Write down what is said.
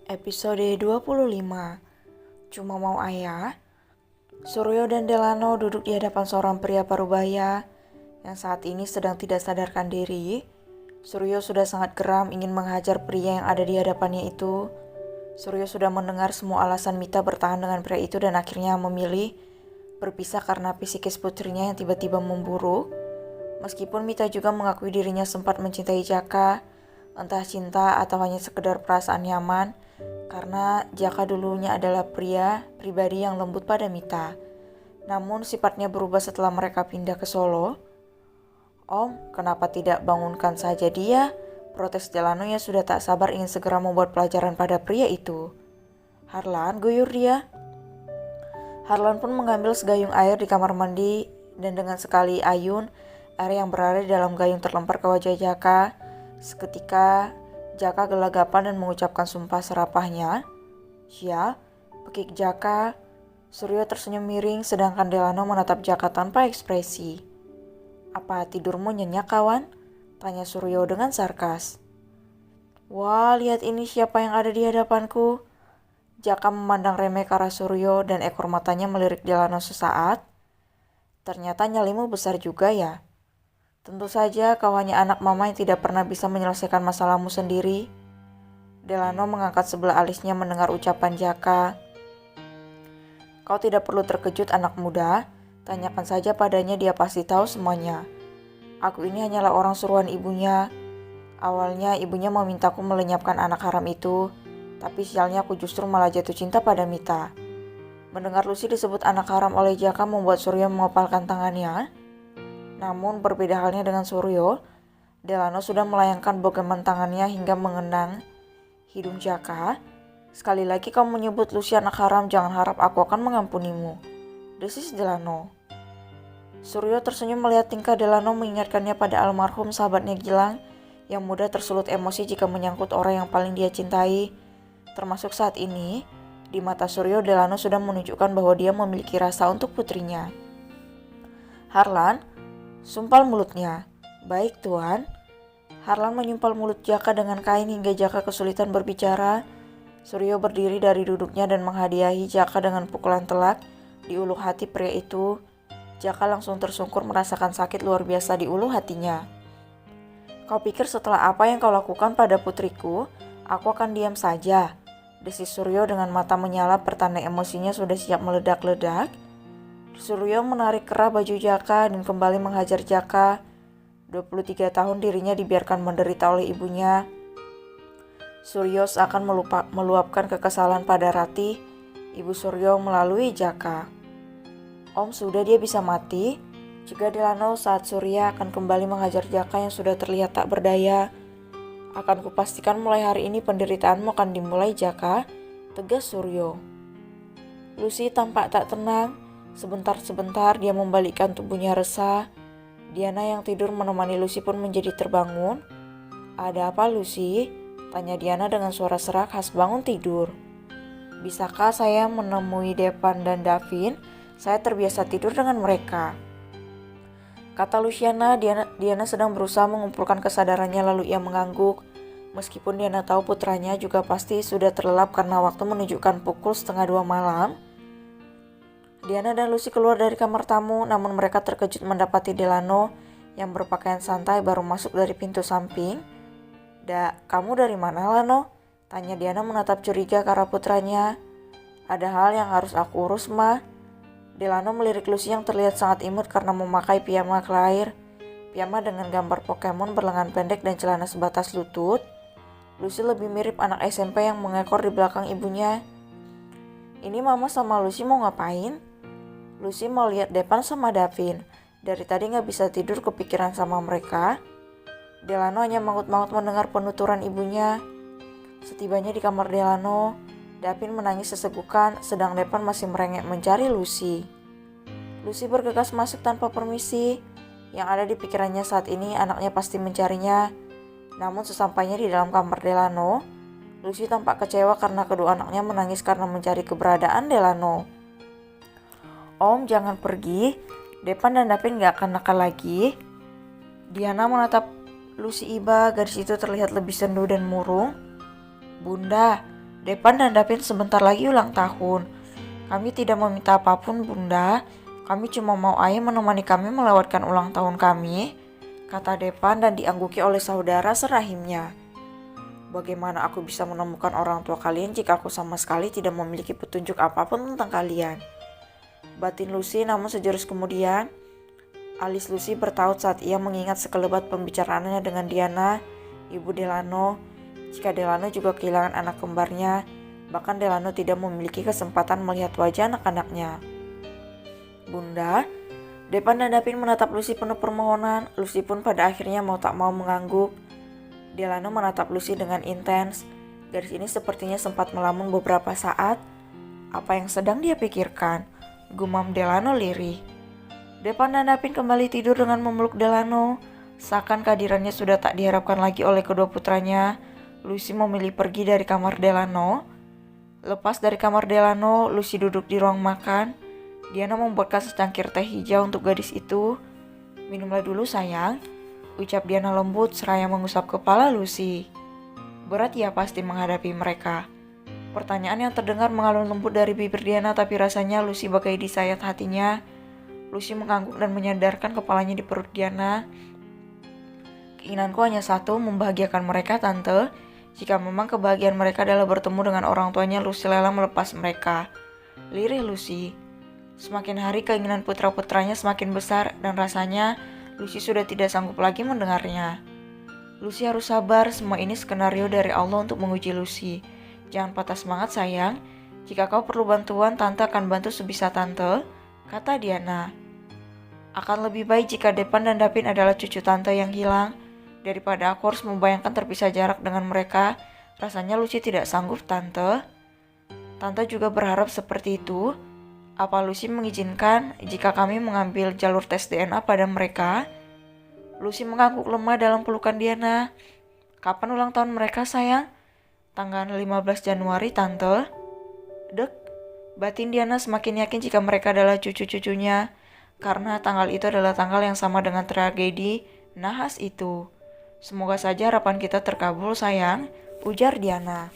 Episode 25. Cuma mau ayah. Suryo dan Delano duduk di hadapan seorang pria parubaya yang saat ini sedang tidak sadarkan diri. Suryo sudah sangat geram ingin menghajar pria yang ada di hadapannya itu. Suryo sudah mendengar semua alasan Mita bertahan dengan pria itu dan akhirnya memilih berpisah karena psikis putrinya yang tiba-tiba memburuk. Meskipun Mita juga mengakui dirinya sempat mencintai Jaka, entah cinta atau hanya sekedar perasaan nyaman, karena Jaka dulunya adalah pria pribadi yang lembut pada Mita. Namun sifatnya berubah setelah mereka pindah ke Solo. "Om, kenapa tidak bangunkan saja dia?" protes Delano yang sudah tak sabar ingin segera membuat pelajaran pada pria itu. "Harlan," guyur dia. Harlan pun mengambil segayung air di kamar mandi dan dengan sekali ayun, air yang berada di dalam gayung terlempar ke wajah Jaka. Seketika Jaka gelagapan dan mengucapkan sumpah serapahnya. "Sial," pekik Jaka. Suryo tersenyum miring sedangkan Delano menatap Jaka tanpa ekspresi. "Apa tidurmu nyenyak, kawan?" tanya Suryo dengan sarkas. "Wah, lihat ini siapa yang ada di hadapanku." Jaka memandang remeh ke arah Suryo dan ekor matanya melirik Delano sesaat. "Ternyata nyalimu besar juga ya. Tentu saja kau hanya anak mama yang tidak pernah bisa menyelesaikan masalahmu sendiri." Delano mengangkat sebelah alisnya mendengar ucapan Jaka. "Kau tidak perlu terkejut, anak muda. Tanyakan saja padanya, dia pasti tahu semuanya. Aku ini hanyalah orang suruhan ibunya. Awalnya ibunya memintaku melenyapkan anak haram itu, tapi sialnya aku justru malah jatuh cinta pada Mita." Mendengar Lucy disebut anak haram oleh Jaka membuat Suryo mengepalkan tangannya. Namun berbeda halnya dengan Suryo, Delano sudah melayangkan bogeman tangannya hingga mengenang hidung Jaka. "Sekali lagi kau menyebut Lucy anak haram, jangan harap aku akan mengampunimu," desis Delano. Suryo tersenyum melihat tingkah Delano mengingatkannya pada almarhum sahabatnya Gilang yang mudah tersulut emosi jika menyangkut orang yang paling dia cintai. Termasuk saat ini, di mata Suryo Delano sudah menunjukkan bahwa dia memiliki rasa untuk putrinya. "Harlan," sumpal mulutnya. "Baik, Tuan." Harlan menyumpal mulut Jaka dengan kain hingga Jaka kesulitan berbicara. Suryo berdiri dari duduknya dan menghadiahi Jaka dengan pukulan telak di ulu hati pria itu. Jaka langsung tersungkur merasakan sakit luar biasa di ulu hatinya. "Kau pikir setelah apa yang kau lakukan pada putriku, aku akan diam saja?" desis Suryo dengan mata menyala pertanda emosinya sudah siap meledak-ledak. Suryo menarik kerah baju Jaka dan kembali menghajar Jaka. 23 tahun dirinya dibiarkan menderita oleh ibunya. Suryo seakan meluapkan kekesalan pada Rati, ibu Suryo melalui Jaka. "Om, sudah, dia bisa mati," juga Delano saat Surya akan kembali menghajar Jaka yang sudah terlihat tak berdaya. "Akan kupastikan mulai hari ini penderitaanmu akan dimulai, Jaka," tegas Suryo. Lucy tampak tak tenang. Sebentar-sebentar dia membalikkan tubuhnya resah. Diana yang tidur menemani Lucy pun menjadi terbangun. "Ada apa, Lucy?" tanya Diana dengan suara serak khas bangun tidur. "Bisakah saya menemui Depan dan Davin? Saya terbiasa tidur dengan mereka," kata Luciana. Diana sedang berusaha mengumpulkan kesadarannya lalu ia mengangguk. Meskipun Diana tahu putranya juga pasti sudah terlelap karena waktu menunjukkan pukul 1:30 malam. Diana dan Lucy keluar dari kamar tamu, namun mereka terkejut mendapati Delano yang berpakaian santai baru masuk dari pintu samping. Kamu dari mana, Lano?" tanya Diana menatap curiga ke arah putranya. "Ada hal yang harus aku urus, Ma." Delano melirik Lucy yang terlihat sangat imut karena memakai piyama Claire. Piyama dengan gambar Pokemon berlengan pendek dan celana sebatas lutut. Lucy lebih mirip anak SMP yang mengekor di belakang ibunya. "Ini Mama sama Lucy mau ngapain?" "Lucy mau lihat Depan sama Davin. Dari tadi gak bisa tidur kepikiran sama mereka." Delano hanya mangut-mangut mendengar penuturan ibunya. Setibanya di kamar Delano, Davin menangis sesegukan, sedang Depan masih merengek mencari Lucy. Lucy bergegas masuk tanpa permisi. Yang ada di pikirannya saat ini anaknya pasti mencarinya. Namun sesampainya di dalam kamar Delano, Lucy tampak kecewa karena kedua anaknya menangis karena mencari keberadaan Delano. Om, jangan pergi. Depan dan Davin gak akan nakal lagi. Diana menatap Lucy iba, gadis itu terlihat lebih sendu dan murung. Bunda, Depan dan Davin sebentar lagi ulang tahun. Kami tidak meminta apapun, Bunda. Kami cuma mau ayah menemani kami melewatkan ulang tahun kami, kata Depan dan diangguki oleh saudara serahimnya. Bagaimana aku bisa menemukan orang tua kalian jika aku sama sekali tidak memiliki petunjuk apapun tentang kalian? Batin Lucy, namun sejurus kemudian, alis Lucy bertaut saat ia mengingat sekelebat pembicaraannya dengan Diana, ibu Delano. Jika Delano juga kehilangan anak kembarnya, bahkan Delano tidak memiliki kesempatan melihat wajah anak-anaknya. Bunda, Depan dan Davin menatap Lucy penuh permohonan. Lucy pun pada akhirnya mau tak mau mengangguk. Delano menatap Lucy dengan intens. Gadis ini sepertinya sempat melamun beberapa saat. Apa yang sedang dia pikirkan? Gumam Delano lirih. Depan dan Davin kembali tidur dengan memeluk Delano. Seakan kehadirannya sudah tak diharapkan lagi oleh kedua putranya. Lucy memilih pergi dari kamar Delano. Lepas dari kamar Delano, Lucy duduk di ruang makan. Diana membuatkan secangkir teh hijau untuk gadis itu. Minumlah dulu sayang, ucap Diana lembut seraya mengusap kepala Lucy. Berat ya pasti menghadapi mereka. Pertanyaan yang terdengar mengalun lembut dari bibir Diana, tapi rasanya Lucy bagai disayat hatinya. Lucy mengangguk dan menyandarkan kepalanya di perut Diana. Keinginanku hanya satu, membahagiakan mereka, Tante. Jika memang kebahagiaan mereka adalah bertemu dengan orang tuanya, Lucy rela melepas mereka. Lirih Lucy. Semakin hari keinginan putra-putranya semakin besar dan rasanya Lucy sudah tidak sanggup lagi mendengarnya. Lucy harus sabar, semua ini skenario dari Allah untuk menguji Lucy. Jangan patah semangat sayang. Jika kau perlu bantuan, Tante akan bantu sebisa Tante, kata Diana. Akan lebih baik jika Depan dan Davin adalah cucu Tante yang hilang, daripada aku harus membayangkan terpisah jarak dengan mereka. Rasanya Lucy tidak sanggup, Tante. Tante juga berharap seperti itu. Apa Lucy mengizinkan jika kami mengambil jalur tes DNA pada mereka? Lucy mengangguk lemah dalam pelukan Diana. Kapan ulang tahun mereka sayang? Tanggal 15 Januari, Tante. Dek, batin Diana semakin yakin jika mereka adalah cucu-cucunya. Karena tanggal itu adalah tanggal yang sama dengan tragedi nahas itu. Semoga saja harapan kita terkabul sayang, ujar Diana.